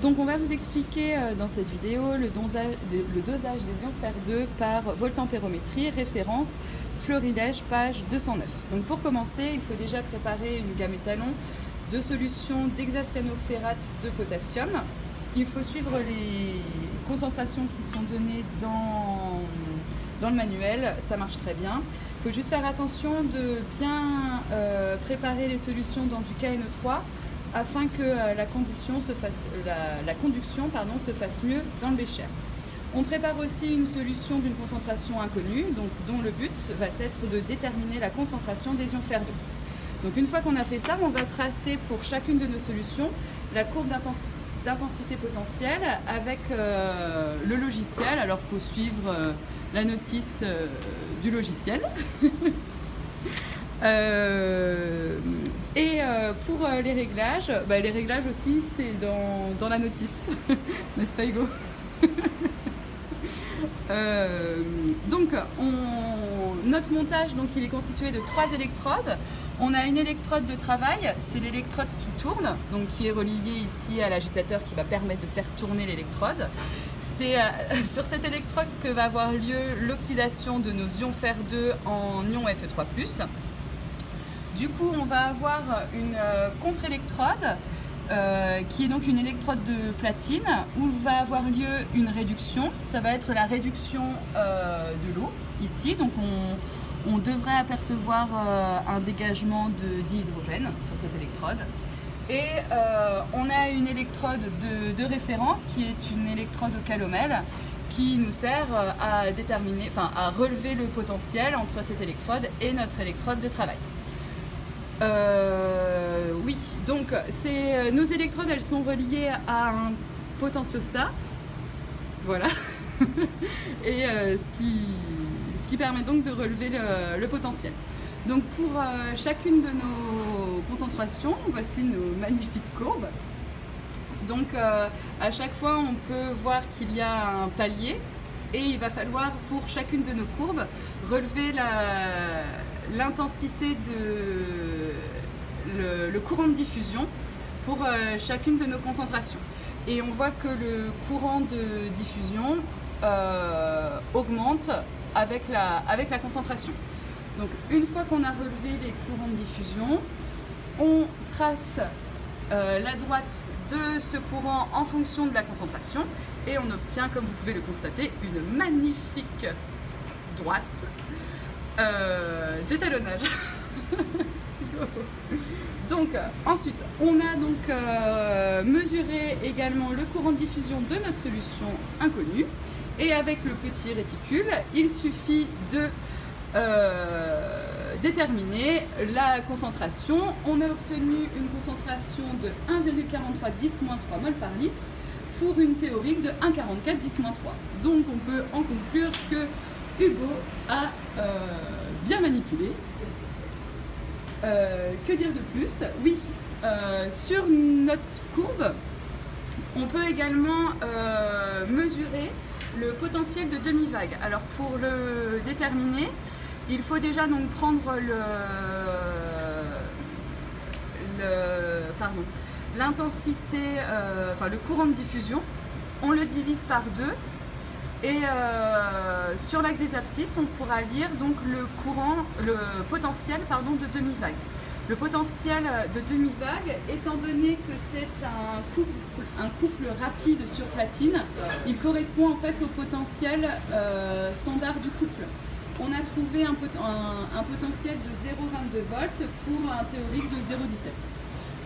Donc on va vous expliquer dans cette vidéo le dosage des ions fer-2 par voltampérométrie, référence Florilège, page 209. Donc pour commencer, il faut déjà préparer une gamme étalon de solution d'hexacyanopérate de potassium. Il faut suivre les concentrations qui sont données dans le manuel, ça marche très bien. Il faut juste faire attention de bien préparer les solutions dans du KNE3 afin que la conduction se fasse mieux dans le bécher. On prépare aussi une solution d'une concentration inconnue, dont le but va être de déterminer la concentration des ions fer-2. Donc une fois qu'on a fait ça, on va tracer pour chacune de nos solutions la courbe d'intensité potentielle avec le logiciel. Alors il faut suivre la notice du logiciel. Pour les réglages aussi c'est dans la notice, n'est-ce pas Hugo? Notre montage il est constitué de 3 électrodes. On a une électrode de travail, c'est l'électrode qui tourne, donc qui est reliée ici à l'agitateur qui va permettre de faire tourner l'électrode. C'est sur cette électrode que va avoir lieu l'oxydation de nos ions fer-2 en ions Fe3+. Du coup, on va avoir une contre-électrode qui est donc une électrode de platine où va avoir lieu une réduction. Ça va être la réduction de l'eau ici. Donc on devrait apercevoir un dégagement d'hydrogène sur cette électrode. Et on a une électrode de référence qui est une électrode au calomel qui nous sert à déterminer, à relever le potentiel entre cette électrode et notre électrode de travail. Oui, donc nos électrodes, elles sont reliées à un potentiostat, voilà, et ce qui permet donc de relever le potentiel. Donc pour chacune de nos concentrations, voici nos magnifiques courbes. Donc à chaque fois, on peut voir qu'il y a un palier et il va falloir pour chacune de nos courbes relever l'intensité le courant de diffusion pour chacune de nos concentrations. Et on voit que le courant de diffusion augmente avec la concentration. Donc une fois qu'on a relevé les courants de diffusion, on trace la droite de ce courant en fonction de la concentration et on obtient, comme vous pouvez le constater, une magnifique droite d'étalonnage. Donc ensuite on a mesuré également le courant de diffusion de notre solution inconnue et avec le petit réticule il suffit de déterminer la concentration. On a obtenu une concentration de 1,43 10-3 mol par litre pour une théorique de 1,44 10-3. Donc on peut en conclure que Hugo a bien manipulé. Que dire de plus? Oui, sur notre courbe, on peut également mesurer le potentiel de demi-vague. Alors pour le déterminer, il faut déjà donc prendre l'intensité, le courant de diffusion, on le divise par 2. Et sur l'axe des abscisses, on pourra lire donc le potentiel de demi-vague. Le potentiel de demi-vague, étant donné que c'est un couple rapide sur platine, il correspond en fait au potentiel standard du couple. On a trouvé un potentiel de 0,22 volts pour un théorique de 0,17.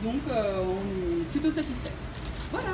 Donc on est plutôt satisfait. Voilà.